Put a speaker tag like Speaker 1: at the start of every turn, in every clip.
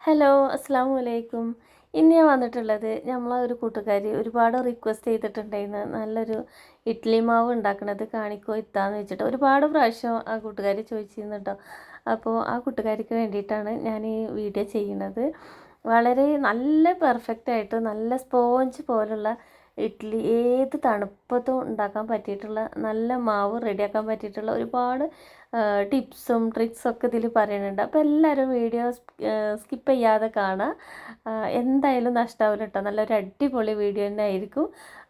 Speaker 1: Hello, അസ്സലാമു അലൈക്കും. ഇന്ന് ഞാൻ വന്നിട്ടുള്ളത് നമ്മളെ ഒരു കൂട്ടുകാരി ഒരുപാട് റിക്വസ്റ്റ് ചെയ്തിട്ടുണ്ടായിരുന്നു നല്ലൊരു ഇഡ്ഡലി മാവ് ഉണ്ടാക്കണത് കാണിക്കോ ഇത്താന്ന് വെച്ചിട്ട് ഒരുപാട് പ്രാവശ്യം ആ കൂട്ടുകാരി ചോദിച്ചിരുന്നു കേട്ടോ. അപ്പോൾ ആ കൂട്ടുകാരിക്ക് വേണ്ടിയിട്ടാണ് ഞാൻ ഈ വീഡിയോ ചെയ്യുന്നത്. വളരെ നല്ല പെർഫെക്റ്റ് ആയിട്ട് നല്ല സ്പോഞ്ച് പോലുള്ള ഇഡ്ഡലി ഏത് തണുപ്പത്തും ഉണ്ടാക്കാൻ പറ്റിയിട്ടുള്ള നല്ല മാവ് റെഡിയാക്കാൻ പറ്റിയിട്ടുള്ള ഒരുപാട് ടിപ്സും ട്രിക്സും ഒക്കെ ഇതിൽ പറയുന്നുണ്ട്. അപ്പോൾ എല്ലാവരും വീഡിയോ സ്കിപ്പ് ചെയ്യാതെ കാണുക. എന്തായാലും നഷ്ടാവില്ല കേട്ടോ. നല്ലൊരു അടിപൊളി വീഡിയോ തന്നെ ആയിരിക്കും.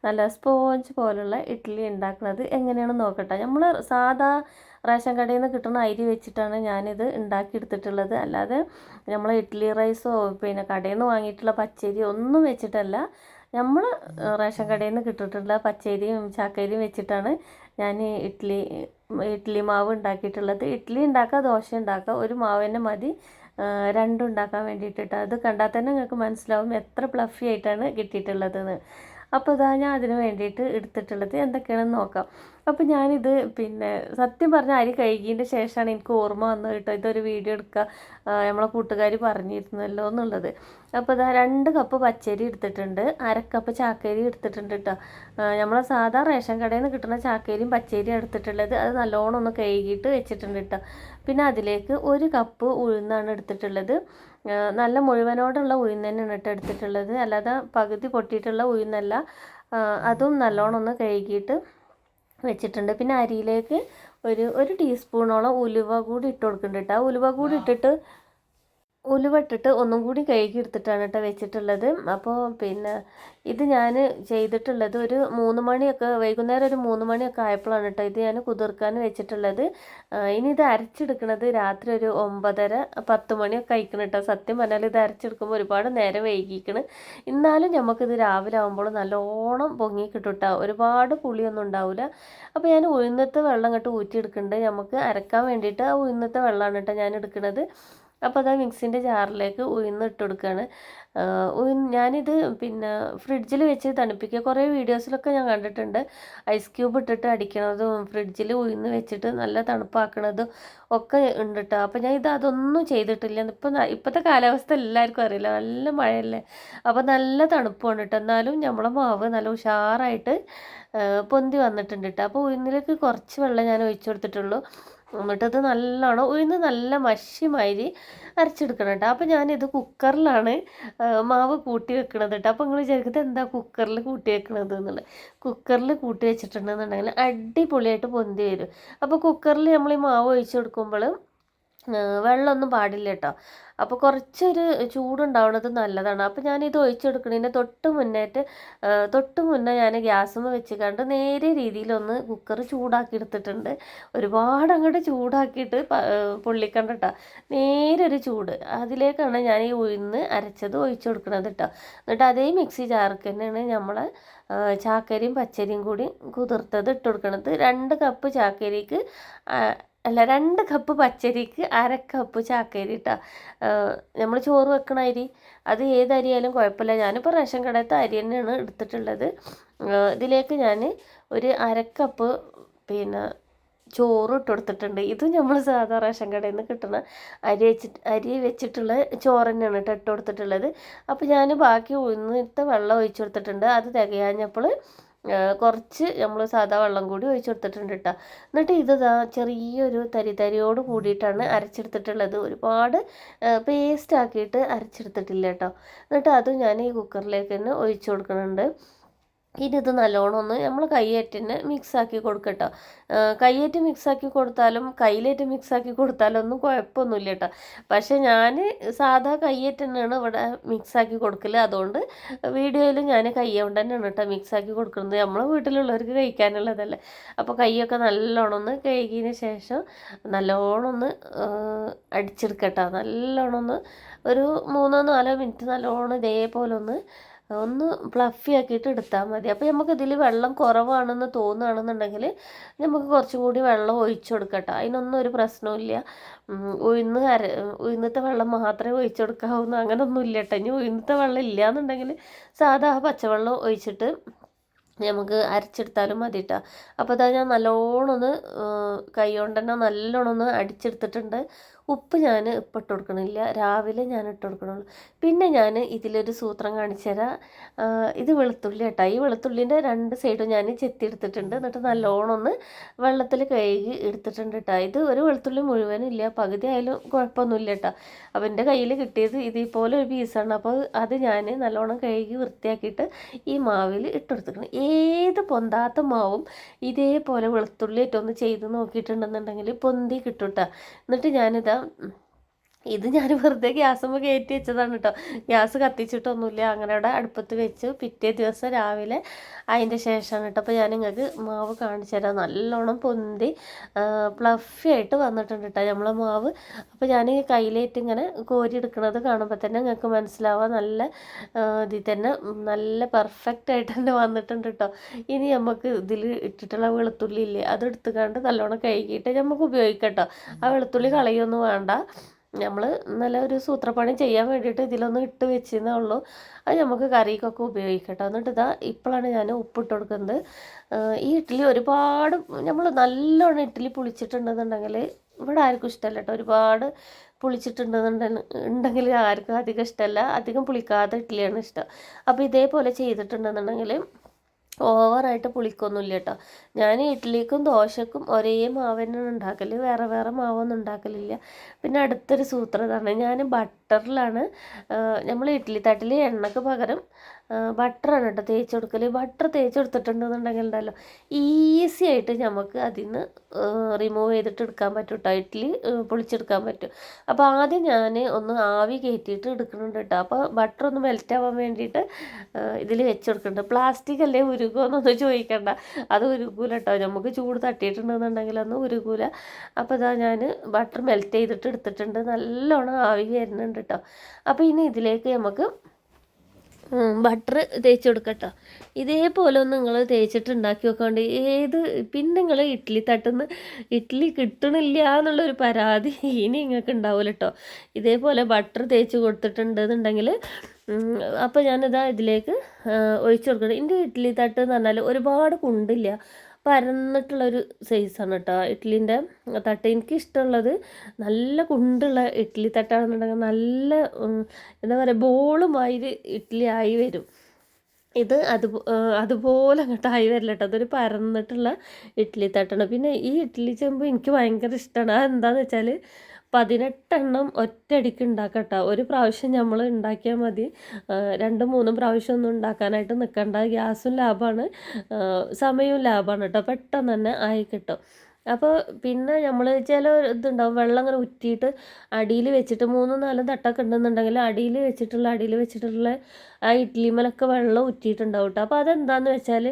Speaker 1: നല്ല സ്പോഞ്ച് പോലുള്ള ഇഡ്ഡലി ഉണ്ടാക്കുന്നത് എങ്ങനെയാണെന്ന് നോക്കട്ടെ. നമ്മൾ സാധാ റേഷൻ കടയിൽ നിന്ന് കിട്ടുന്ന അരി വെച്ചിട്ടാണ് ഞാനിത് ഉണ്ടാക്കിയെടുത്തിട്ടുള്ളത്. അല്ലാതെ നമ്മൾ ഇഡ്ഡലി റൈസോ പിന്നെ കടയിൽ നിന്ന് വാങ്ങിയിട്ടുള്ള പച്ചരി ഒന്നും വെച്ചിട്ടല്ല. നമ്മൾ റേഷൻ കടയിൽ നിന്ന് കിട്ടിയിട്ടുള്ള പച്ചരിയും ചാക്കരിയും വെച്ചിട്ടാണ് ഞാൻ ഇഡ്ഡലി മാവ് ഉണ്ടാക്കിയിട്ടുള്ളത്. ഇഡ്ഡലി ഉണ്ടാക്കുക, ദോശ ഉണ്ടാക്കുക, ഒരു മാവ് തന്നെ മതി രണ്ടും ഉണ്ടാക്കാൻ വേണ്ടിയിട്ടിട്ട്. അത് കണ്ടാൽ തന്നെ നിങ്ങൾക്ക് മനസ്സിലാവും എത്ര പ്ലഫി ആയിട്ടാണ് കിട്ടിയിട്ടുള്ളതെന്ന്. അപ്പോൾ ഇതാ ഞാൻ അതിന് വേണ്ടിയിട്ട് എടുത്തിട്ടുള്ളത് എന്തൊക്കെയാണെന്ന് നോക്കാം. അപ്പോൾ ഞാനിത് പിന്നെ സത്യം പറഞ്ഞാൽ അരി കഴുകിയതിൻ്റെ ശേഷമാണ് എനിക്ക് ഓർമ്മ വന്നത് കേട്ടോ, ഇതൊരു വീഡിയോ എടുക്കുക നമ്മളെ കൂട്ടുകാർ പറഞ്ഞിരുന്നല്ലോ എന്നുള്ളത്. അപ്പോൾ ഇതാ 2 കപ്പ് പച്ചരി എടുത്തിട്ടുണ്ട്, 1/2 കപ്പ് ചാക്കരി എടുത്തിട്ടുണ്ട് കേട്ടോ. നമ്മളെ സാധാ റേഷൻ കടയിൽ നിന്ന് കിട്ടുന്ന ചാക്കരിയും പച്ചരിയും എടുത്തിട്ടുള്ളത്. അത് നല്ലോണം ഒന്ന് കഴുകിയിട്ട് വെച്ചിട്ടുണ്ട് കേട്ടോ. പിന്നെ അതിലേക്ക് 1 കപ്പ് ഉഴുന്നാണ് എടുത്തിട്ടുള്ളത്. നല്ല മുഴുവനോടുള്ള ഉഴുന്ന് തന്നെയാണ് കേട്ടോ എടുത്തിട്ടുള്ളത്, അല്ലാതെ പകുതി പൊട്ടിയിട്ടുള്ള ഉഴുന്നല്ല. അതും നല്ലോണം ഒന്ന് കഴുകിയിട്ട് വെച്ചിട്ടുണ്ട്. പിന്നെ അരിയിലേക്ക് ഒരു ടീസ്പൂണോളം ഉലുവ കൂടി ഇട്ട് കൊടുക്കുന്നുണ്ട് കേട്ടോ. ആ ഉലുവ ഇട്ടിട്ട് ഒന്നും കൂടി കഴുകി എടുത്തിട്ടാണ് കേട്ടോ വെച്ചിട്ടുള്ളത്. അപ്പോൾ പിന്നെ ഇത് ഞാൻ ചെയ്തിട്ടുള്ളത് ഒരു 3 മണിയൊക്കെ വൈകുന്നേരം ഒരു 3 മണിയൊക്കെ ആയപ്പോഴാണ് കേട്ടോ ഇത് ഞാൻ കുതിർക്കാൻ വെച്ചിട്ടുള്ളത്. ഇനി ഇത് അരച്ചെടുക്കുന്നത് രാത്രി ഒരു 9:30-10 മണിയൊക്കെ കഴിക്കണം കേട്ടോ. സത്യം പറഞ്ഞാൽ ഇത് അരച്ചെടുക്കുമ്പോൾ ഒരുപാട് നേരം വൈകിക്കണം. എന്നാലും നമുക്കിത് രാവിലെ ആകുമ്പോൾ നല്ലോണം പൊങ്ങി കിട്ടും കേട്ടോ. ഒരുപാട് പുളിയൊന്നും ഉണ്ടാവില്ല. അപ്പോൾ ഞാൻ ഉഴുന്നത്തെ വെള്ളം ഇങ്ങോട്ട് ഊറ്റിയെടുക്കുന്നുണ്ട്. നമുക്ക് അരക്കാൻ വേണ്ടിയിട്ട് ആ ഉഴുന്നത്തെ വെള്ളമാണ് കേട്ടോ ഞാൻ എടുക്കുന്നത്. അപ്പോൾ അതാ മിക്സിൻ്റെ ജാറിലേക്ക് ഉഴുന്ന് ഇട്ട് കൊടുക്കുകയാണ്. ഞാനിത് പിന്നെ ഫ്രിഡ്ജിൽ വെച്ച് തണുപ്പിക്കുക. കുറേ വീഡിയോസിലൊക്കെ ഞാൻ കണ്ടിട്ടുണ്ട് ഐസ് ക്യൂബ് ഇട്ടിട്ട് അടിക്കണതും ഫ്രിഡ്ജിൽ ഉഴുന്ന് വെച്ചിട്ട് നല്ല തണുപ്പാക്കണതും ഒക്കെ ഉണ്ട് കേട്ടോ. അപ്പോൾ ഞാൻ അതൊന്നും ചെയ്തിട്ടില്ല. ഇപ്പോഴത്തെ കാലാവസ്ഥ എല്ലാവർക്കും അറിയില്ല, നല്ല മഴയല്ലേ. അപ്പോൾ നല്ല തണുപ്പാണ് കേട്ടോ. എന്നാലും നമ്മളെ മാവ് നല്ല ഉഷാറായിട്ട് പൊന്തി വന്നിട്ടുണ്ട് കേട്ടോ. അപ്പോൾ ഉഴുന്നിലേക്ക് കുറച്ച് വെള്ളം ഞാൻ ഒഴിച്ചു കൊടുത്തിട്ടുള്ളൂ. എന്നിട്ടത് നല്ലോണം ഉഴുന്ന് നല്ല മഷിമാതിരി അരച്ചെടുക്കണം കേട്ടോ. അപ്പോൾ ഞാനിത് കുക്കറിലാണ് മാവ് കൂട്ടി വെക്കണത് കേട്ടോ. അപ്പോൾ നിങ്ങൾ വിചാരിക്കുന്നത് എന്താ കുക്കറിൽ കൂട്ടി വെക്കണത് എന്നുള്ളത്. കുക്കറിൽ കൂട്ടി വെച്ചിട്ടുണ്ടെന്നുണ്ടെങ്കിൽ അടിപൊളിയായിട്ട് പൊന്തി വരും. അപ്പോൾ കുക്കറിൽ നമ്മൾ ഈ മാവ് ഒഴിച്ച് കൊടുക്കുമ്പോൾ വെള്ളമൊന്നും പാടില്ല കേട്ടോ. അപ്പോൾ കുറച്ചൊരു ചൂടുണ്ടാവുന്നത് നല്ലതാണ്. അപ്പോൾ ഞാനിത് ഒഴിച്ചെടുക്കണതിൻ്റെ തൊട്ട് മുന്നേ ഞാൻ ഗ്യാസുമ്മ വെച്ച് കണ്ട് നേരെ രീതിയിലൊന്ന് കുക്കർ ചൂടാക്കി എടുത്തിട്ടുണ്ട്. ഒരുപാട് അങ്ങോട്ട് ചൂടാക്കിയിട്ട് പൊള്ളിക്കണ്ട കേട്ടോ. നേരെ ഒരു ചൂട് അതിലേക്കാണ് ഞാൻ ഈ ഉഴുന്ന് അരച്ചത് ഒഴിച്ചു കൊടുക്കണത് കേട്ടോ. എന്നിട്ട് അതേ മിക്സി ജാർക്ക് തന്നെയാണ് നമ്മൾ ചാക്കരിയും പച്ചരിയും കൂടി കുതിർത്തത് ഇട്ട് കൊടുക്കണത്. 2 കപ്പ് ചാക്കരിക്ക് 2 കപ്പ് പച്ചരിക്ക് 1/2 കപ്പ് ചാക്കരി ഇട്ടാൽ നമ്മൾ ചോറ് വെക്കണ അരി, അത് ഏത് അരിയായാലും കുഴപ്പമില്ല. ഞാനിപ്പോൾ റേഷൻ കടത്തെ അരി തന്നെയാണ് എടുത്തിട്ടുള്ളത്. ഇതിലേക്ക് ഞാൻ ഒരു 1/2 കപ്പ് പിന്നെ ചോറ് ഇട്ട് കൊടുത്തിട്ടുണ്ട്. ഇത് നമ്മൾ സാധാ റേഷൻ കടയിൽ നിന്ന് കിട്ടുന്ന അരി വെച്ചിട്ടുള്ള ചോറ് തന്നെയാണ് കേട്ടോ ഇട്ട് കൊടുത്തിട്ടുള്ളത്. അപ്പോൾ ഞാൻ ബാക്കി ഉഴുന്നിട്ട് വെള്ളം ഒഴിച്ചു കൊടുത്തിട്ടുണ്ട്. അത് തികയാഞ്ഞപ്പോൾ കുറച്ച് നമ്മൾ സാധാ വെള്ളം കൂടി ഒഴിച്ചു കൊടുത്തിട്ടുണ്ട് കേട്ടോ. എന്നിട്ട് ഇത് ചെറിയൊരു തരിയോട് കൂടിയിട്ടാണ് അരച്ചെടുത്തിട്ടുള്ളത്. ഒരുപാട് പേസ്റ്റ് ആക്കിയിട്ട് അരച്ചെടുത്തിട്ടില്ല കേട്ടോ. എന്നിട്ട് അതും ഞാൻ ഈ കുക്കറിലേക്ക് തന്നെ ഒഴിച്ചു കൊടുക്കുന്നുണ്ട്. ഇനി ഇത് നല്ലോണം ഒന്ന് നമ്മൾ കൈയേറ്റിന് മിക്സാക്കി കൊടുക്കട്ടോ. കൈയേറ്റ് മിക്സാക്കി കൊടുത്താലും കയ്യിലേറ്റ് മിക്സാക്കി കൊടുത്താലും ഒന്നും കുഴപ്പമൊന്നുമില്ല കേട്ടോ. പക്ഷേ ഞാൻ സാധാ കൈയേറ്റ് തന്നെയാണ് ഇവിടെ മിക്സാക്കി കൊടുക്കൽ. അതുകൊണ്ട് വീഡിയോയിൽ ഞാൻ കൈ കൊണ്ട് തന്നെയാണ് കേട്ടോ മിക്സാക്കി കൊടുക്കുന്നത്. നമ്മളെ വീട്ടിലുള്ളവർക്ക് കഴിക്കാനുള്ളതല്ലേ. അപ്പോൾ കൈയൊക്കെ നല്ലോണം ഒന്ന് കഴുകിയതിന് ശേഷം നല്ലോണം ഒന്ന് അടിച്ചെടുക്കട്ടോ. നല്ലോണം ഒന്ന് ഒരു 3-4 മിനിറ്റ് നല്ലോണം ഇതേപോലെ ഒന്ന് ഫ്ലഫി ആക്കിയിട്ട് എടുത്താൽ മതി. അപ്പോൾ നമുക്കിതിൽ വെള്ളം കുറവാണെന്ന് തോന്നുകയാണെന്നുണ്ടെങ്കിൽ നമുക്ക് കുറച്ചും കൂടി വെള്ളം ഒഴിച്ചു കൊടുക്കട്ടോ. അതിനൊന്നും ഒരു പ്രശ്നവുമില്ല. ഉഴുന്നത്തെ വെള്ളം മാത്രമേ ഒഴിച്ചു കൊടുക്കാവുന്നു അങ്ങനെയൊന്നും ഇല്ല കേട്ടോ. ഇനി ഉഴുന്നത്തെ വെള്ളം ഇല്ല എന്നുണ്ടെങ്കിൽ സാധാ പച്ചവെള്ളം ഒഴിച്ചിട്ട് നമുക്ക് അരച്ചെടുത്താലും മതി കേട്ടോ. അപ്പോൾ അതാ ഞാൻ നല്ലോണം ഒന്ന് കൈ കൊണ്ട് തന്നെ നല്ലോണം ഒന്ന് അടിച്ചെടുത്തിട്ടുണ്ട്. ഉപ്പ് ഞാൻ ഇപ്പം ഇട്ട് കൊടുക്കണില്ല, രാവിലെ ഞാൻ ഇട്ട് കൊടുക്കണുള്ളൂ. പിന്നെ ഞാൻ ഇതിലൊരു സൂത്രം കാണിച്ചു തരാം. ഇത് വെളുത്തുള്ളി കേട്ടോ. ഈ വെളുത്തുള്ളിൻ്റെ 2 സൈഡും ഞാൻ ചെത്തി എടുത്തിട്ടുണ്ട്. എന്നിട്ട് നല്ലോണം ഒന്ന് വെള്ളത്തിൽ കഴുകി എടുത്തിട്ടുണ്ട് കേട്ടോ. ഇത് ഒരു വെളുത്തുള്ളി മുഴുവനില്ല, പകുതി ആയാലും കുഴപ്പമൊന്നുമില്ല കേട്ടോ. അപ്പോൾ എൻ്റെ കയ്യിൽ കിട്ടിയത് ഇതേപോലെ ഒരു പീസാണ്. അപ്പോൾ അത് ഞാൻ നല്ലോണം കഴുകി വൃത്തിയാക്കിയിട്ട് ഈ മാവിൽ ഇട്ടെടുത്തിക്കണം. ഏത് പൊന്താത്ത മാവും ഇതേപോലെ വെളുത്തുള്ളി ഇട്ടൊന്ന് ചെയ്ത് നോക്കിയിട്ടുണ്ടെന്നുണ്ടെങ്കിൽ പൊന്തി കിട്ടും കേട്ടോ. എന്നിട്ട് ഞാനിതാ ഇത് ഞാൻ വെറുതെ ഗ്യാസുമ്പോൾ കയറ്റി വെച്ചതാണ് കേട്ടോ. ഗ്യാസ് കത്തിച്ചിട്ടൊന്നുമില്ല, അങ്ങനെ അവിടെ അടുപ്പത്ത് വെച്ച് പിറ്റേ ദിവസം രാവിലെ അതിൻ്റെ ശേഷമാണ് കേട്ടോ. അപ്പോൾ ഞാൻ നിങ്ങൾക്ക് മാവ് കാണിച്ചു തരാം. നല്ലോണം പൊന്തി പ്ലഫി ആയിട്ട് വന്നിട്ടുണ്ട് കേട്ടോ നമ്മളെ മാവ്. അപ്പോൾ ഞാൻ കയ്യിലേറ്റ് ഇങ്ങനെ കോരി എടുക്കുന്നത് കാണുമ്പോൾ തന്നെ നിങ്ങൾക്ക് മനസ്സിലാവാം, നല്ല ഇതിൽ തന്നെ നല്ല പെർഫെക്റ്റ് ആയിട്ട് തന്നെ വന്നിട്ടുണ്ട് കേട്ടോ. ഇനി നമുക്ക് ഇതിൽ ഇട്ടിട്ടുള്ള വെളുത്തുള്ളി ഇല്ലേ, അത് എടുത്തുകൊണ്ട് നല്ലോണം കഴുകിയിട്ട് നമുക്ക് ഉപയോഗിക്കാം കേട്ടോ. ആ വെളുത്തുള്ളി കളയൊന്നും വേണ്ട. നമ്മൾ നല്ല ഒരു സൂത്രപ്പണി ചെയ്യാൻ വേണ്ടിയിട്ട് ഇതിലൊന്ന് ഇട്ട് വെച്ചെന്നേ ഉള്ളൂ. അത് നമുക്ക് കറിക്കൊക്കെ ഉപയോഗിക്കട്ടോ. എന്നിട്ട് ഇതാ ഇപ്പോഴാണ് ഞാൻ ഉപ്പിട്ട് കൊടുക്കുന്നത്. ഈ ഇഡ്ഡലി ഒരുപാട് നമ്മൾ നല്ലോണം ഇഡ്ഡലി പുളിച്ചിട്ടുണ്ടെന്നുണ്ടെങ്കിൽ ഇവിടെ ആർക്കും ഇഷ്ടമല്ല കേട്ടോ. ഒരുപാട് പുളിച്ചിട്ടുണ്ടെന്നുണ്ടെങ്കിൽ ആർക്കും അധികം ഇഷ്ടമല്ല. അധികം പുളിക്കാത്ത ഇഡ്ഡലിയാണ് ഇഷ്ടം. അപ്പോൾ ഇതേപോലെ ചെയ്തിട്ടുണ്ടെന്നുണ്ടെങ്കിൽ ഓവറായിട്ട് പുളിക്കൊന്നുമില്ല കേട്ടോ. ഞാൻ ഇഡ്ഡലിക്കും ദോശക്കും ഒരേ മാവ് തന്നെയാണ് ഉണ്ടാക്കൽ, വേറെ വേറെ മാവൊന്നും ഉണ്ടാക്കലില്ല. പിന്നെ അടുത്തൊരു സൂത്രം ഇതാണ്, ഞാൻ ബട്ടറിലാണ് നമ്മൾ ഇഡ്ഡലി തട്ടിൽ എണ്ണക്ക് പകരം ബട്ടറാണ് കേട്ടോ തേച്ച് കൊടുക്കൽ. ബട്ടർ തേച്ച് കൊടുത്തിട്ടുണ്ടെന്നുണ്ടെങ്കിൽ ഉണ്ടല്ലോ ഈസി ആയിട്ട് നമുക്ക് അതിൽ നിന്ന് റിമൂവ് ചെയ്തിട്ട് എടുക്കാൻ പറ്റും കേട്ടോ. ഇഡ്ഡലി പൊളിച്ചെടുക്കാൻ പറ്റും. അപ്പോൾ ആദ്യം ഞാൻ ഒന്ന് ആവി കയറ്റിയിട്ട് എടുക്കുന്നുണ്ട് കേട്ടോ. അപ്പോൾ ബട്ടർ ഒന്ന് മെൽറ്റ് ആവാൻ വേണ്ടിയിട്ട് ഇതിൽ വെച്ച് കൊടുക്കുന്നുണ്ട്. പ്ലാസ്റ്റിക് അല്ലേ ഉരുകുമെന്നൊന്നും ചോദിക്കണ്ട, അത് ഉരുകൂല കേട്ടോ. നമുക്ക് ചൂട് തട്ടിയിട്ടുണ്ടെന്നുണ്ടെങ്കിൽ അന്ന് ഉരുകൂല. അപ്പോൾ ഇതാ ഞാൻ ബട്ടർ മെൽറ്റ് ചെയ്തിട്ട് എടുത്തിട്ടുണ്ട്. നല്ലോണം ആവി വരുന്നുണ്ട് കേട്ടോ. അപ്പോൾ ഇനി ഇതിലേക്ക് നമുക്ക് ബട്ടർ തേച്ച് കൊടുക്കട്ടോ. ഇതേപോലെ ഒന്ന് നിങ്ങൾ തേച്ചിട്ട് ഉണ്ടാക്കി വെക്കാണ്ട് പിന്നെ നിങ്ങൾ ഇഡ്ഡലി തട്ടുന്ന ഇഡ്ഡലി കിട്ടണില്ല എന്നുള്ളൊരു പരാതി ഇനി നിങ്ങൾക്ക് ഉണ്ടാവില്ല കേട്ടോ. ഇതേപോലെ ബട്ടർ തേച്ച് കൊടുത്തിട്ടുണ്ടെന്നുണ്ടെങ്കിൽ അപ്പോൾ ഞാനിതാ ഇതിലേക്ക് ഒഴിച്ചു കൊടുക്കണം. എൻ്റെ ഇഡ്ഡലി തട്ട് എന്ന് പറഞ്ഞാൽ ഒരുപാട് കുണ്ടില്ല, പരന്നിട്ടുള്ളൊരു സൈസാണ് കേട്ടോ ഇഡ്ഡലിൻ്റെ തട്ട്. എനിക്കിഷ്ടമുള്ളത് നല്ല കുണ്ടുള്ള ഇഡ്ഡലി തട്ടാണെന്നുണ്ടെങ്കിൽ നല്ല എന്താ പറയുക ബോളുമാതിരി ഇഡ്ഡലി ആയി വരും. ഇത് അതുപോലെ അങ്ങോട്ട് ആയി വരില്ല കേട്ടോ. അതൊരു പരന്നിട്ടുള്ള ഇഡ്ഡലി തട്ടാണ്. പിന്നെ ഈ ഇഡ്ഡലി ചെമ്പ് എനിക്ക് ഭയങ്കര ഇഷ്ടമാണ്. അതെന്താണെന്ന് വെച്ചാൽ 18 ഒറ്റയടിക്ക് ഉണ്ടാക്കട്ടോ. ഒരു പ്രാവശ്യം നമ്മൾ ഉണ്ടാക്കിയാൽ മതി, 2-3 പ്രാവശ്യം ഒന്നും ഉണ്ടാക്കാനായിട്ട് നിൽക്കണ്ട. ഗ്യാസും ലാഭമാണ്, സമയവും ലാഭമാണ് കേട്ടോ. പെട്ടെന്ന് തന്നെ ആയി കിട്ടും. അപ്പോൾ പിന്നെ നമ്മൾ ചില ഇതുണ്ടാവും, വെള്ളം അങ്ങനെ ഉറ്റിയിട്ട് അടിയിൽ വെച്ചിട്ട് 3-4 തട്ടൊക്കെ ഉണ്ടെന്നുണ്ടെങ്കിൽ അടിയിൽ വെച്ചിട്ടുള്ള ആ ഇഡ്ഡലിമേലൊക്കെ വെള്ളം ഉറ്റിയിട്ടുണ്ടാവും കേട്ടോ. അപ്പോൾ അതെന്താണെന്ന് വെച്ചാൽ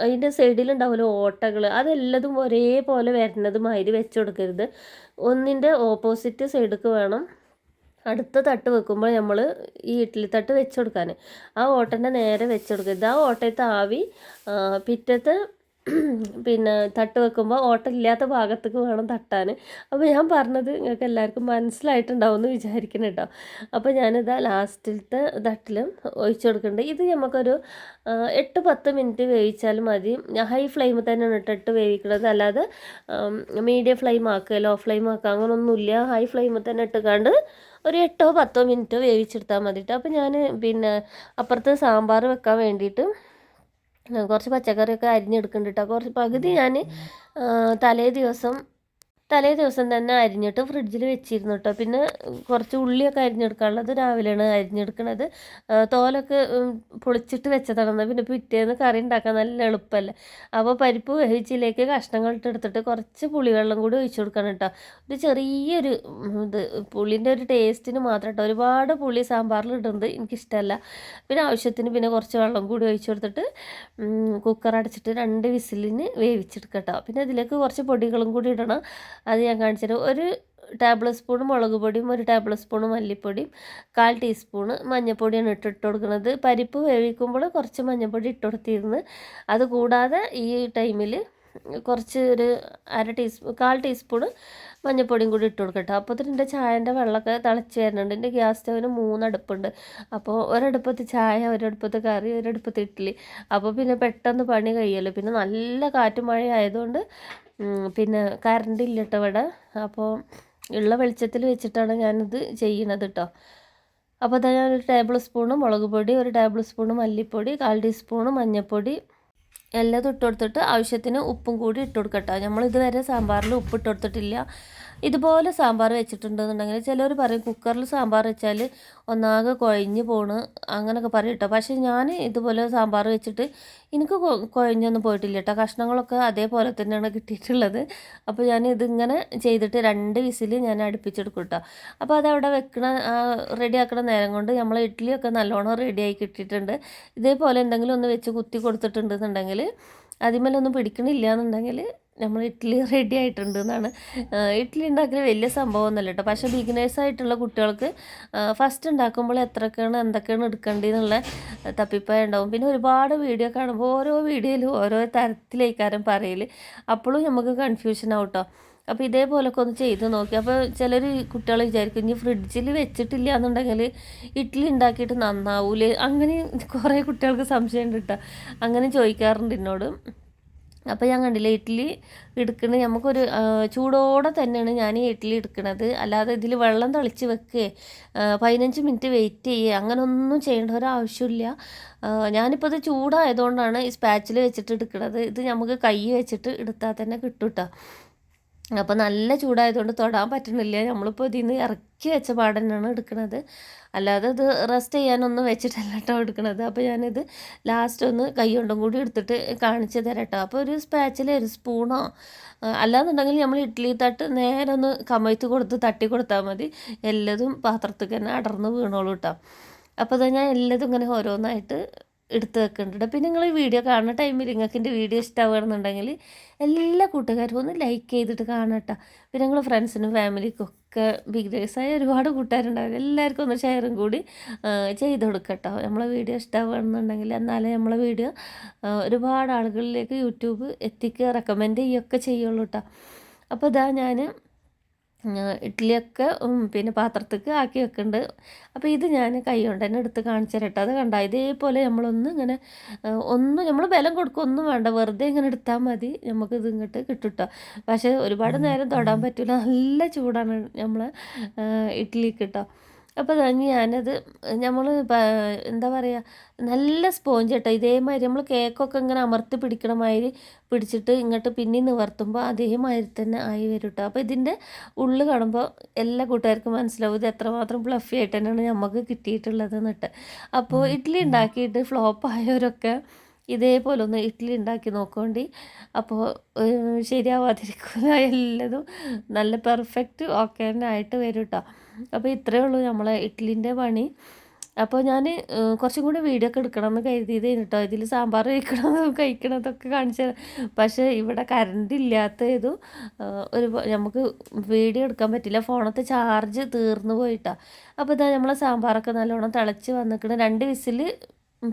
Speaker 1: അതിൻ്റെ സൈഡിലുണ്ടാവുമല്ലോ ഓട്ടകൾ, അതെല്ലതും ഒരേപോലെ വരുന്നത് മാതിരി വെച്ച് കൊടുക്കരുത്. ഒന്നിൻ്റെ ഓപ്പോസിറ്റ് സൈഡിലേക്ക് വേണം അടുത്ത തട്ട് വെക്കുമ്പോൾ നമ്മൾ ഈ ഇഡ്ഡലി തട്ട് വെച്ച് കൊടുക്കാൻ. ആ ഓട്ടൻ്റെ നേരെ വെച്ച് കൊടുക്കരുത്. ആ ഓട്ടയത്തെ ആവി പിറ്റത്തെ പിന്നെ തട്ട് വെക്കുമ്പോൾ ഓട്ടമില്ലാത്ത ഭാഗത്തേക്ക് വേണം തട്ടാൻ. അപ്പോൾ ഞാൻ പറഞ്ഞത് നിങ്ങൾക്ക് എല്ലാവർക്കും മനസ്സിലായിട്ടുണ്ടാവും എന്ന് വിചാരിക്കണം കേട്ടോ. അപ്പോൾ ഞാനിതാ ലാസ്റ്റിലത്തെ തട്ടിലും ഒഴിച്ചു കൊടുക്കുന്നുണ്ട്. ഇത് നമുക്കൊരു 8-10 മിനിറ്റ് വേവിച്ചാലും മതി. ഞാൻ ഹൈ ഫ്ലെയിമിൽ തന്നെയാണ് ഇട്ടിട്ട് വേവിക്കുന്നത്, അല്ലാതെ മീഡിയം ഫ്ലെയിം ആക്കുക ലോ ഫ്ലെയിം ആക്കുക അങ്ങനെയൊന്നുമില്ല. ഹൈ ഫ്ലെയിമിൽ തന്നെ ഇട്ടുകൊണ്ട് ഒരു 8-10 മിനിറ്റ് വേവിച്ചെടുത്താൽ മതി കേട്ടോ. അപ്പോൾ ഞാൻ പിന്നെ അപ്പുറത്ത് സാമ്പാർ വെക്കാൻ വേണ്ടിയിട്ട് കുറച്ച് പച്ചക്കറിയൊക്കെ അരിഞ്ഞെടുക്കുന്നുണ്ട് കേട്ടോ. കുറച്ച് പകുതി ഞാൻ തലേ ദിവസം തന്നെ അരിഞ്ഞിട്ട് ഫ്രിഡ്ജിൽ വെച്ചിരുന്നു കേട്ടോ. പിന്നെ കുറച്ച് ഉള്ളിയൊക്കെ അരിഞ്ഞെടുക്കാനുള്ളത് രാവിലെയാണ് അരിഞ്ഞെടുക്കണത്. തോലൊക്കെ പൊളിച്ചിട്ട് വെച്ചതാണ്. പിന്നെ പിറ്റേന്ന് കറി ഉണ്ടാക്കാൻ നല്ല എളുപ്പമല്ലേ. അപ്പോൾ പരിപ്പ് വേവിച്ചിലേക്ക് കഷ്ണങ്ങൾ ഇട്ടെടുത്തിട്ട് കുറച്ച് പുളിവെള്ളം കൂടി ഒഴിച്ചു കൊടുക്കണം കേട്ടോ. ഒരു ചെറിയൊരു പുളിൻ്റെ ഒരു ടേസ്റ്റിന് മാത്രം കേട്ടോ. ഒരുപാട് പുളി സാമ്പാറിൽ ഇടുന്നത് എനിക്കിഷ്ടമല്ല. പിന്നെ ആവശ്യത്തിന് പിന്നെ കുറച്ച് വെള്ളം കൂടി ഒഴിച്ചു കൊടുത്തിട്ട് കുക്കർ അടച്ചിട്ട് 2 വിസിലിന് വേവിച്ചെടുക്കാം കേട്ടോ. പിന്നെ അതിലേക്ക് കുറച്ച് പൊടികളും കൂടി ഇടണം. അത് ഞാൻ കാണിച്ചിട്ട് 1 ടേബിൾ സ്പൂൺ മുളക് പൊടിയും 1 ടേബിൾ സ്പൂൺ മല്ലിപ്പൊടിയും 1/4 ടീസ്പൂണ് മഞ്ഞൾപ്പൊടിയാണ് ഇട്ട് കൊടുക്കുന്നത്. പരിപ്പ് വേവിക്കുമ്പോൾ കുറച്ച് മഞ്ഞൾപ്പൊടി ഇട്ട് കൊടുത്തിരുന്നു. അത് കൂടാതെ ഈ ടൈമിൽ കുറച്ച് ഒരു 1/4 ടീസ്പൂണ് മഞ്ഞൾപ്പൊടിയും കൂടി ഇട്ട് കൊടുക്കട്ടോ. അപ്പോൾ ഇതിൻ്റെ ചായൻ്റെ വെള്ളമൊക്കെ തിളച്ച് വരുന്നുണ്ട്. എൻ്റെ ഗ്യാസ് സ്റ്റവിന് 3 അടുപ്പുണ്ട്. അപ്പോൾ ഒരടുപ്പത്ത് ചായ, ഒരടുപ്പത്ത് കറി, ഒരടുപ്പത്ത് ഇഡ്ഡലി. അപ്പോൾ പിന്നെ പെട്ടെന്ന് പണി കഴിയുമല്ലോ. പിന്നെ നല്ല കാറ്റും മഴ ആയതുകൊണ്ട് പിന്നെ കറണ്ട് ഇല്ല കേട്ടോ ഇവിടെ. അപ്പോൾ ഉള്ള വെളിച്ചത്തിൽ വെച്ചിട്ടാണ് ഞാനിത് ചെയ്യണത് കേട്ടോ. അപ്പോൾ അതാ ഞാൻ ഒരു ടേബിൾ സ്പൂണ് മുളക് പൊടി, ഒരു ടേബിൾ സ്പൂണ് മല്ലിപ്പൊടി, 1/4 ടീസ്പൂണ് മഞ്ഞൾപ്പൊടി എല്ലാം ഇട്ട് കൊടുത്തിട്ട് ആവശ്യത്തിന് ഉപ്പും കൂടി ഇട്ട് കൊടുക്കട്ടോ. നമ്മൾ ഇതുവരെ സാമ്പാറിൽ ഉപ്പ് ഇട്ട് കൊടുത്തിട്ടില്ല. ഇതുപോലെ സാമ്പാർ വെച്ചിട്ടുണ്ടെന്നുണ്ടെങ്കിൽ ചിലർ പറയും കുക്കറിൽ സാമ്പാർ വെച്ചാൽ ഒന്നാകെ കുഴഞ്ഞ് പോണ് അങ്ങനെയൊക്കെ പറയും കേട്ടോ. പക്ഷേ ഞാൻ ഇതുപോലെ സാമ്പാർ വെച്ചിട്ട് എനിക്ക് കുഴഞ്ഞൊന്നും പോയിട്ടില്ല കേട്ടോ. കഷ്ണങ്ങളൊക്കെ അതേപോലെ തന്നെയാണ് കിട്ടിയിട്ടുള്ളത്. അപ്പോൾ ഞാൻ ഇതിങ്ങനെ ചെയ്തിട്ട് 2 വിസിൽ ഞാൻ അടുപ്പിച്ചെടുക്കും കേട്ടോ. അപ്പോൾ അതവിടെ റെഡിയാക്കണ നേരം കൊണ്ട് നമ്മൾ ഇഡ്ഡലിയൊക്കെ നല്ലോണം റെഡിയായി കിട്ടിയിട്ടുണ്ട്. ഇതേപോലെ എന്തെങ്കിലും ഒന്ന് വെച്ച് കുത്തി കൊടുത്തിട്ടുണ്ടെന്നുണ്ടെങ്കിൽ അതിന്മേലൊന്നും പിടിക്കണില്ല എന്നുണ്ടെങ്കിൽ നമ്മൾ ഇഡ്ഡലി റെഡി ആയിട്ടുണ്ട് എന്നാണ്. ഇഡ്ഡലി ഉണ്ടാക്കൽ വലിയ സംഭവമൊന്നുമല്ല കേട്ടോ. പക്ഷേ ബിഗിനേഴ്സായിട്ടുള്ള കുട്ടികൾക്ക് ഫസ്റ്റ് ഉണ്ടാക്കുമ്പോൾ എന്തൊക്കെയാണ് എടുക്കേണ്ടതെന്നുള്ള തപ്പിപ്പായ ഉണ്ടാവും. പിന്നെ ഒരുപാട് വീഡിയോ കാണുമ്പോൾ ഓരോ വീഡിയോയിലും ഓരോ തരത്തിലേക്കാരും പറയൽ, അപ്പോഴും നമുക്ക് കൺഫ്യൂഷൻ ആവും കേട്ടോ. അപ്പോൾ ഇതേപോലൊക്കെ ഒന്ന് ചെയ്ത് നോക്കി. അപ്പോൾ ചിലർ കുട്ടികൾ വിചാരിക്കും ഇനി ഫ്രിഡ്ജിൽ വെച്ചിട്ടില്ല എന്നുണ്ടെങ്കിൽ ഇഡ്ഡലി ഉണ്ടാക്കിയിട്ട് നന്നാവൂലേ, അങ്ങനെ കുറേ കുട്ടികൾക്ക് സംശയം ഉണ്ട് കേട്ടോ. അങ്ങനെ ചോദിക്കാറുണ്ട് എന്നോട്. അപ്പോൾ ഞാൻ കണ്ടില്ല ഇഡ്ഡലി എടുക്കുന്നത് നമുക്കൊരു ചൂടോടെ തന്നെയാണ് ഞാൻ ഈ ഇഡ്ഡലി എടുക്കുന്നത്. അല്ലാതെ ഇതിൽ വെള്ളം തളിച്ച് വെക്കുകയെ 15 മിനിറ്റ് വെയിറ്റ് ചെയ്യുക അങ്ങനെയൊന്നും ചെയ്യേണ്ട ഒരാവശ്യമില്ല. ഞാനിപ്പോൾ ഇത് ചൂടായതുകൊണ്ടാണ് ഈ സ്പാച്ചിൽ വെച്ചിട്ട് എടുക്കുന്നത്. ഇത് നമുക്ക് കൈ വെച്ചിട്ട് എടുത്താൽ തന്നെ കിട്ടും കേട്ടോ. അപ്പോൾ നല്ല ചൂടായതുകൊണ്ട് തൊടാൻ പറ്റുന്നില്ല. നമ്മളിപ്പോൾ ഇതിൽ നിന്ന് ഇറക്കി വെച്ച പാടന്നെയാണ് എടുക്കുന്നത്. അല്ലാതെ ഇത് റെസ്റ്റ് ചെയ്യാനൊന്നും വെച്ചിട്ടല്ല കേട്ടോ എടുക്കുന്നത്. അപ്പോൾ ഞാനിത് ലാസ്റ്റ് ഒന്ന് കൈ കൊണ്ടും കൂടി എടുത്തിട്ട് കാണിച്ചു തരാം കേട്ടോ. അപ്പോൾ ഒരു സ്പാച്ചിൽ ഒരു സ്പൂണോ അല്ലാന്നുണ്ടെങ്കിൽ നമ്മൾ ഇഡ്ഡലി തട്ട് നേരെ ഒന്ന് കമഴ്ത്തി കൊടുത്ത് തട്ടി കൊടുത്താൽ മതി. എല്ലാതും പാത്രത്തിൽ തന്നെ അടർന്ന് വീണോളൂ കേട്ടോ. അപ്പോൾ അത് ഞാൻ എല്ലാതും ഇങ്ങനെ ഓരോന്നായിട്ട് എടുത്ത് വെക്കുന്നുണ്ട്. പിന്നെ നിങ്ങൾ ഈ വീഡിയോ കാണുന്ന ടൈമിൽ നിങ്ങൾക്ക് എൻ്റെ വീഡിയോ ഇഷ്ടമാകുകയാണെന്നുണ്ടെങ്കിൽ എല്ലാ കൂട്ടുകാരും ഒന്ന് ലൈക്ക് ചെയ്തിട്ട് കാണാം കേട്ടോ. പിന്നെ നിങ്ങൾ ഫ്രണ്ട്സിനും ഫാമിലിക്കൊക്കെ ബിഗിനേഴ്സായ ഒരുപാട് കൂട്ടുകാരുണ്ടാവും, എല്ലാവർക്കും ഒന്ന് ഷെയറും കൂടി ചെയ്ത് കൊടുക്കട്ടോ. നമ്മളെ വീഡിയോ ഇഷ്ടമാകുകയാണെന്നുണ്ടെങ്കിൽ എന്നാലേ നമ്മളെ വീഡിയോ ഒരുപാട് ആളുകളിലേക്ക് യൂട്യൂബ് എത്തിക്കുക റെക്കമെൻഡ് ചെയ്യുകയൊക്കെ ചെയ്യുള്ളൂ കേട്ടോ. അപ്പോൾ ഇതാ ഞാൻ ഇഡ്ഡലിയൊക്കെ പിന്നെ പാത്രത്തേക്ക് ആക്കി വെക്കുന്നുണ്ട്. അപ്പോൾ ഇത് ഞാൻ കൈ കൊണ്ട് തന്നെ എടുത്ത് കാണിച്ചു തരട്ടെ. അത് കണ്ട ഇതേപോലെ നമ്മളൊന്ന് ഇങ്ങനെ ഒന്നും നമ്മൾ ബലം കൊടുക്കൊന്നും വേണ്ട, വെറുതെ ഇങ്ങനെ എടുത്താൽ മതി, നമുക്കിത് ഇങ്ങോട്ട് കിട്ടും കേട്ടോ. പക്ഷേ ഒരുപാട് നേരം തൊടാൻ പറ്റില്ല, നല്ല ചൂടാണ് നമ്മൾ ഇഡ്ഡലിക്ക് കേട്ടോ. അപ്പോൾ ഞാനത് നമ്മൾ എന്താ പറയുക നല്ല സ്പോഞ്ച് കേട്ടോ. ഇതേമാതിരി നമ്മൾ കേക്കൊക്കെ ഇങ്ങനെ അമർത്തി പിടിക്കണ മാതിരി പിടിച്ചിട്ട് ഇങ്ങോട്ട് പിന്നെ നിവർത്തുമ്പോൾ അതേമാതിരി തന്നെ ആയി വരും കേട്ടോ. അപ്പോൾ ഇതിൻ്റെ ഉള്ളിൽ കാണുമ്പോൾ എല്ലാ കൂട്ടുകാർക്കും മനസ്സിലാവും ഇത് എത്രമാത്രം ഫ്ലഫി ആയിട്ട് തന്നെയാണ് നമുക്ക് കിട്ടിയിട്ടുള്ളത് എന്നിട്ട്. അപ്പോൾ ഇഡ്ഡലി ഉണ്ടാക്കിയിട്ട് ഫ്ലോപ്പ് ആയവരൊക്കെ ഇതേപോലെ ഒന്ന് ഇഡ്ഡലി ഉണ്ടാക്കി നോക്കേണ്ടി. അപ്പോൾ ശരിയാവാതിരിക്കുന്ന എല്ലാതും നല്ല പെർഫെക്റ്റ് ഓക്കെ തന്നെ ആയിട്ട് വരും കേട്ടോ. അപ്പോൾ ഇത്രയേ ഉള്ളൂ നമ്മളെ ഇഡ്ഡലിൻ്റെ പണി. അപ്പോൾ ഞാൻ കുറച്ചും കൂടി വീഡിയോ ഒക്കെ എടുക്കണം എന്ന് കരുതിയത് കേട്ടോ. ഇതിൽ സാമ്പാർ കഴിക്കണതൊക്കെ കാണിച്ചു തരാം. പക്ഷേ ഇവിടെ കറണ്ട് ഇല്ലാത്തതും നമുക്ക് വീഡിയോ എടുക്കാൻ പറ്റില്ല, ഫോണത്തെ ചാർജ് തീർന്നു പോയിട്ടാണ്. അപ്പോൾ ഇതാ നമ്മളെ സാമ്പാറൊക്കെ നല്ലോണം തിളച്ച് വന്നിക്കണം. 2 വിസിൽ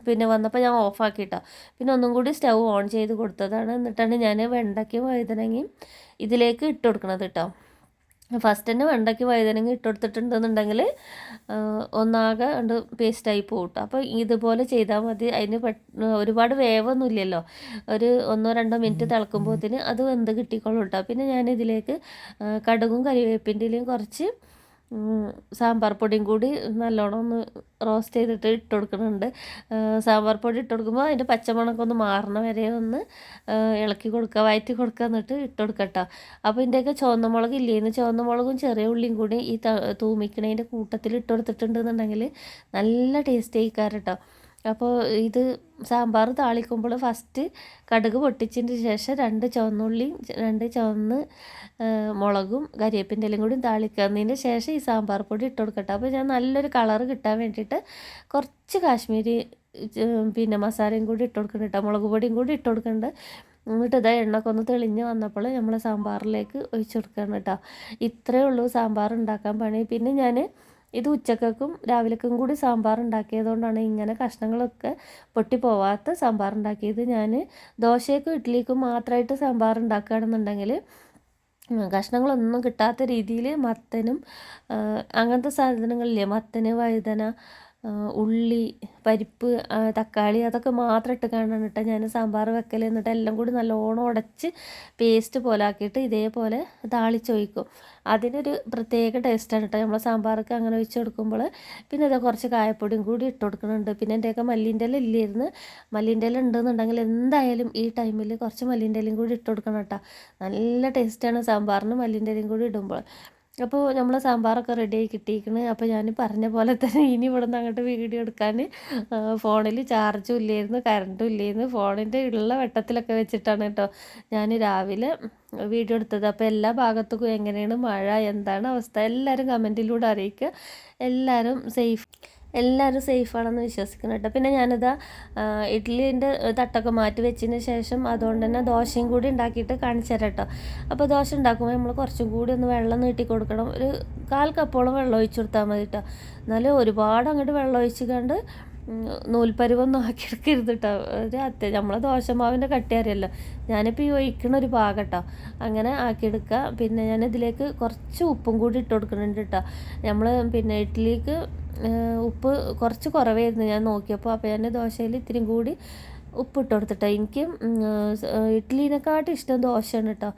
Speaker 1: പിന്നെ വന്നപ്പോൾ ഞാൻ ഓഫാക്കിയിട്ടാണ്. പിന്നെ ഒന്നും കൂടി സ്റ്റൗ ഓൺ ചെയ്ത് കൊടുത്തതാണ്. എന്നിട്ടാണ് ഞാൻ വെണ്ടയ്ക്കും വഴുതനങ്ങയും ഇതിലേക്ക് ഇട്ട് കൊടുക്കണത് കേട്ടോ. ഫസ്റ്റ് തന്നെ വെണ്ടയ്ക്ക് വഴുതനങ്ങ ഇട്ട് കൊടുത്തിട്ടുണ്ടെന്നുണ്ടെങ്കിൽ ഒന്നാകെ ഉണ്ട് പേസ്റ്റായി പോകും കേട്ടോ. അപ്പോൾ ഇതുപോലെ ചെയ്താൽ മതി. അതിന് ഒരുപാട് വേവൊന്നുമില്ലല്ലോ, ഒരു 1-2 മിനിറ്റ് തിളക്കുമ്പോഴത്തേന് അത് വെന്ത് കിട്ടിക്കോളും കേട്ടോ. പിന്നെ ഞാനിതിലേക്ക് കടുകും കരിവേപ്പിൻ്റെയും കുറച്ച് സാമ്പാർ പൊടിയും കൂടി നല്ലോണം ഒന്ന് റോസ്റ്റ് ചെയ്തിട്ട് ഇട്ട് കൊടുക്കുന്നുണ്ട്. സാമ്പാർ പൊടി ഇട്ട് കൊടുക്കുമ്പോൾ അതിൻ്റെ പച്ചമണമൊക്കെ ഒന്ന് മാറണ വരെ ഒന്ന് ഇളക്കി കൊടുക്കുക, വയറ്റി കൊടുക്കുക, എന്നിട്ട് ഇട്ട് കൊടുക്കട്ടോ. അപ്പോൾ ഇതിൻ്റെയൊക്കെ ചുവന്ന മുളക് ഇല്ലേന്ന്, ചുവന്ന മുളകും ചെറിയ ഉള്ളിയും കൂടി ഈ തൂമിക്കണതിൻ്റെ കൂട്ടത്തിൽ ഇട്ട് കൊടുത്തിട്ടുണ്ടെന്നുണ്ടെങ്കിൽ നല്ല ടേസ്റ്റ് ആയിക്കാറ് കേട്ടോ. അപ്പോൾ ഇത് സാമ്പാർ താളിക്കുമ്പോൾ ഫസ്റ്റ് കടുക് പൊട്ടിച്ചതിന് ശേഷം 2 ചുവന്നുള്ളിയും 2 ചുവന്ന് മുളകും കരിവേപ്പിൻ്റെ ഇലയും കൂടി താളിക്കുന്നതിന് ശേഷം ഈ സാമ്പാർ പൊടി ഇട്ട് കൊടുക്കട്ടെ. അപ്പോൾ ഞാൻ നല്ലൊരു കളറ് കിട്ടാൻ വേണ്ടിയിട്ട് കുറച്ച് കാശ്മീരി പിന്നെ മസാലയും കൂടി ഇട്ട് കൊടുക്കുന്നുണ്ട് കേട്ടോ, മുളക് പൊടിയും കൂടി ഇട്ട് കൊടുക്കുന്നുണ്ട്. എന്നിട്ട് ഇതാ എണ്ണയൊക്കെ ഒന്ന് തെളിഞ്ഞ് വന്നപ്പോൾ നമ്മൾ സാമ്പാറിലേക്ക് ഒഴിച്ചു കൊടുക്കണം കേട്ടോ. ഇത്രയേ ഉള്ളൂ സാമ്പാർ ഉണ്ടാക്കാൻ പണി. പിന്നെ ഞാൻ ഇത് ഉച്ചക്കും രാവിലേക്കും കൂടി സാമ്പാർ ഉണ്ടാക്കിയതുകൊണ്ടാണ് ഇങ്ങനെ കഷ്ണങ്ങളൊക്കെ പൊട്ടിപ്പോവാത്ത സാമ്പാർ ഉണ്ടാക്കിയത്. ഞാൻ ദോശയ്ക്കും ഇഡ്ഡലിക്കും മാത്രമായിട്ട് സാമ്പാർ ഉണ്ടാക്കുകയാണെന്നുണ്ടെങ്കിൽ കഷ്ണങ്ങളൊന്നും കിട്ടാത്ത രീതിയിൽ മത്തനും അങ്ങനത്തെ സാധനങ്ങളില്ലേ, മത്തന് വഴുതന ഉള്ളി, പരിപ്പ്, തക്കാളി അതൊക്കെ മാത്രം ഇട്ട് കാണാൻ കേട്ടോ ഞാൻ സാമ്പാർ വെക്കൽ. എന്നിട്ട് എല്ലാം കൂടി നല്ലോണം ഉടച്ച് പേസ്റ്റ് പോലെ ആക്കിയിട്ട് ഇതേപോലെ താളിച്ചൊഴിക്കും. അതിനൊരു പ്രത്യേക ടേസ്റ്റാണ് കേട്ടോ നമ്മൾ സാമ്പാറൊക്കെ അങ്ങനെ ഒഴിച്ച് കൊടുക്കുമ്പോൾ. പിന്നെ ഇതാ കുറച്ച് കായപ്പൊടിയും കൂടി ഇട്ട് കൊടുക്കുന്നുണ്ട്. പിന്നെ എൻ്റെയൊക്കെ മല്ലിൻ്റെ ഇല ഇല്ലായിരുന്നു. മല്ലിൻ്റെ ഇല ഉണ്ടെന്നുണ്ടെങ്കിൽ എന്തായാലും ഈ ടൈമിൽ കുറച്ച് മല്ലിൻ്റെ ഇലയും കൂടി ഇട്ട് കൊടുക്കണം കേട്ടോ. നല്ല ടേസ്റ്റാണ് സാമ്പാറിന് മല്ലിൻ്റെ ഇലയും കൂടി ഇടുമ്പോൾ. അപ്പോൾ നമ്മൾ സാമ്പാറൊക്കെ റെഡിയായി കിട്ടിയിരിക്കണ്. അപ്പോൾ ഞാൻ പറഞ്ഞ പോലെ തന്നെ ഇനി ഇവിടെ നിന്ന് അങ്ങോട്ട് വീഡിയോ എടുക്കാൻ ഫോണിൽ ചാർജും ഇല്ലായിരുന്നു, കറണ്ടും ഇല്ലായിരുന്നു. ഫോണിൻ്റെ ഉള്ള വെട്ടത്തിലൊക്കെ വെച്ചിട്ടാണ് കേട്ടോ ഞാൻ രാവിലെ വീഡിയോ എടുത്തത്. അപ്പോൾ എല്ലാ ഭാഗത്തും എങ്ങനെയാണ് മഴ, എന്താണ് അവസ്ഥ, എല്ലാവരും കമൻറ്റിലൂടെ അറിയിക്കുക. എല്ലാവരും സേഫാണെന്ന് വിശ്വസിക്കണം കേട്ടോ. പിന്നെ ഞാനിതാ ഇഡ്ഡലീൻ്റെ തട്ടൊക്കെ മാറ്റി വെച്ചതിന് ശേഷം അതുകൊണ്ട് തന്നെ ദോശയും കൂടി ഉണ്ടാക്കിയിട്ട് കാണിച്ചു തരാം കേട്ടോ. അപ്പോൾ ദോശ ഉണ്ടാക്കുമ്പോൾ നമ്മൾ കുറച്ചും കൂടി ഒന്ന് വെള്ളം നീട്ടി കൊടുക്കണം. ഒരു 1/4 കപ്പോളം വെള്ളം ഒഴിച്ച് കൊടുത്താൽ മതി കേട്ടോ. എന്നാലും ഒരുപാട് അങ്ങോട്ട് വെള്ളം ഒഴിച്ച് കണ്ട് നൂൽപ്പരുവൊന്നും ആക്കിയെടുക്കരുത് കേട്ടോ. നമ്മളെ ദോശമാവിൻ്റെ കട്ടി അറിയല്ലോ, ഞാനിപ്പോൾ ഈ ഒഴിക്കണ ഒരു ഭാഗം കേട്ടോ അങ്ങനെ ആക്കിയെടുക്കുക. പിന്നെ ഞാൻ ഇതിലേക്ക് കുറച്ച് ഉപ്പും കൂടി ഇട്ട് കൊടുക്കുന്നുണ്ട് കേട്ടോ. നമ്മൾ പിന്നെ ഇഡ്ഡലിക്ക് ഉപ്പ് കുറച്ച് കുറവായിരുന്നു ഞാൻ നോക്കിയപ്പോൾ. അപ്പോൾ ഞാൻ ദോശയിൽ ഇത്തിരി കൂടി ഉപ്പിട്ട് കൊടുത്തിട്ടോ. എനിക്ക് ഇഡ്ഡലിനെക്കാട്ടും ഇഷ്ടം ദോശയാണ് കേട്ടോ.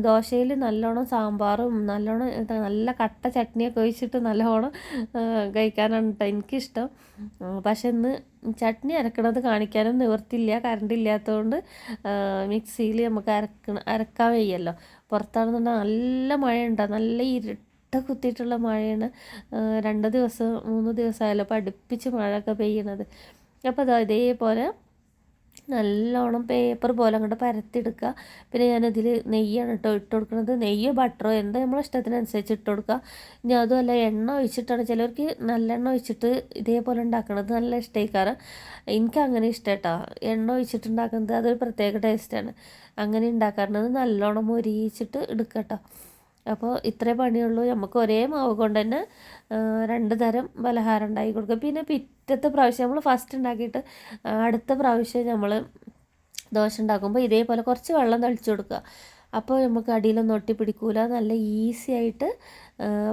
Speaker 1: ദോശയിൽ നല്ലോണം സാമ്പാറും നല്ലോണം നല്ല കട്ട ചട്നിയൊക്കെ ഒഴിച്ചിട്ട് നല്ലോണം കഴിക്കാനാണ് കേട്ടോ എനിക്കിഷ്ടം. പക്ഷെ ഇന്ന് ചട്നി അരക്കണത് കാണിക്കാനും നിവർത്തില്ല, കറണ്ട് ഇല്ലാത്തതുകൊണ്ട് മിക്സിയിൽ നമുക്ക് അരക്കാൻ വയ്യല്ലോ. പുറത്താണെന്നുണ്ടെങ്കിൽ നല്ല മഴയുണ്ടോ, നല്ല കുത്തിയിട്ടുള്ള മഴയാണ്. 2 ദിവസം 3 ദിവസമായാലും അപ്പോൾ അടുപ്പിച്ച് മഴയൊക്കെ പെയ്യണത്. അപ്പോൾ ഇതേപോലെ നല്ലോണം പേപ്പർ പോലെ അങ്ങോട്ട് പരത്തിയെടുക്കുക. പിന്നെ ഞാനതിൽ നെയ്യാണ് കേട്ടോ ഇട്ട് കൊടുക്കുന്നത്. നെയ്യോ ബട്ടറോ എന്താ നമ്മളെ ഇഷ്ടത്തിനനുസരിച്ച് ഇട്ട് കൊടുക്കുക. ഇനി അതുമല്ല എണ്ണ ഒഴിച്ചിട്ടാണ് ചിലർക്ക് നല്ലെണ്ണ ഒഴിച്ചിട്ട് ഇതേപോലെ ഉണ്ടാക്കുന്നത് നല്ല ഇഷ്ടമായിക്കാറ്. എനിക്ക് അങ്ങനെ ഇഷ്ടം കേട്ടോ. എണ്ണ ഒഴിച്ചിട്ടുണ്ടാക്കുന്നത് അതൊരു പ്രത്യേക ടേസ്റ്റാണ്. അങ്ങനെ ഉണ്ടാക്കാറുണ്ട്. നല്ലോണം മൊരിയിച്ചിട്ട് എടുക്കുക കേട്ടോ. അപ്പോൾ ഇത്രേ പണിയുള്ളൂ. നമുക്ക് ഒരേ മാവ് കൊണ്ട് തന്നെ 2 തരം പലഹാരം ഉണ്ടാക്കി കൊടുക്കുക. പിന്നെ പിറ്റത്തെ പ്രാവശ്യം നമ്മൾ ഫസ്റ്റ് ഉണ്ടാക്കിയിട്ട് അടുത്ത പ്രാവശ്യം നമ്മൾ ദോശ ഉണ്ടാക്കുമ്പോൾ ഇതേപോലെ കുറച്ച് വെള്ളം തളിച്ച് കൊടുക്കുക. അപ്പോൾ നമുക്ക് അടിയിലൊന്നും ഒട്ടിപ്പിടിക്കൂല, നല്ല ഈസി ആയിട്ട്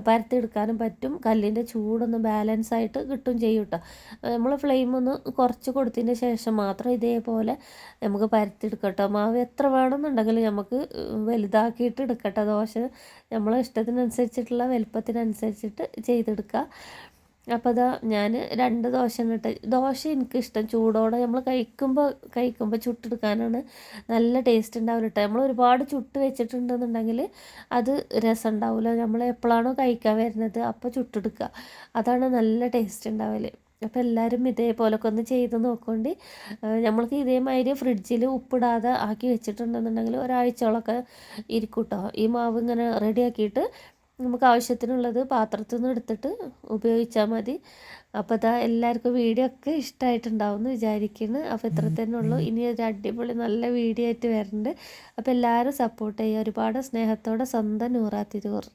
Speaker 1: പരത്തിയെടുക്കാനും പറ്റും. കല്ലിൻ്റെ ചൂടൊന്ന് ബാലൻസ് ആയിട്ട് കിട്ടും ചെയ്യും കേട്ടോ. നമ്മൾ ഫ്ലെയിം ഒന്ന് കുറച്ച് കൊടുത്തതിന് ശേഷം മാത്രം ഇതേപോലെ നമുക്ക് പരത്തിയെടുക്കാം കേട്ടോ. മാവ് എത്ര വേണമെന്നുണ്ടെങ്കിൽ നമുക്ക് വലുതാക്കിയിട്ട് എടുക്കട്ടെ. ദോശ നമ്മളെ ഇഷ്ടത്തിനനുസരിച്ചിട്ടുള്ള വലുപ്പത്തിനനുസരിച്ചിട്ട് ചെയ്തെടുക്കുക. അപ്പോൾ അതാ ഞാൻ 2 ദോശ ഇട്ട്. ദോശ എനിക്കിഷ്ടം ചൂടോടെ നമ്മൾ കഴിക്കുമ്പോൾ ചുട്ടെടുക്കാനാണ് നല്ല ടേസ്റ്റ് ഉണ്ടാവില്ല കേട്ടോ. നമ്മൾ ഒരുപാട് ചുട്ട് വെച്ചിട്ടുണ്ടെന്നുണ്ടെങ്കിൽ അത് രസം ഉണ്ടാവില്ല. നമ്മൾ എപ്പോഴാണോ കഴിക്കാൻ വരുന്നത് അപ്പോൾ ചുട്ടെടുക്കുക, അതാണ് നല്ല ടേസ്റ്റ് ഉണ്ടാവൽ. അപ്പോൾ എല്ലാവരും ഇതേപോലൊക്കെ ഒന്ന് ചെയ്ത് നോക്കൊണ്ട്. നമ്മൾക്ക് ഇതേമാതിരി ഫ്രിഡ്ജിൽ ഉപ്പിടാതെ ആക്കി വെച്ചിട്ടുണ്ടെന്നുണ്ടെങ്കിൽ ഒരാഴ്ചയോളമൊക്കെ ഇരിക്കും കേട്ടോ. ഈ മാവ് ഇങ്ങനെ റെഡിയാക്കിയിട്ട് നമുക്ക് ആവശ്യത്തിനുള്ളത് പാത്രത്തിൽ നിന്ന് എടുത്തിട്ട് ഉപയോഗിച്ചാൽ മതി. അപ്പോൾ എല്ലാവർക്കും വീഡിയോ ഒക്കെ ഇഷ്ടമായിട്ടുണ്ടാവും എന്ന് വിചാരിക്കുന്നു. അപ്പോൾ ഇത്ര തന്നെ ഉള്ളൂ. ഇനി ഒരു അടിപൊളി നല്ല വീഡിയോ ആയിട്ട് വരുന്നുണ്ട്. അപ്പോൾ എല്ലാവരും സപ്പോർട്ട് ചെയ്യുക. ഒരുപാട് സ്നേഹത്തോടെ സ്വന്തം നൂറാ തിരൂർ.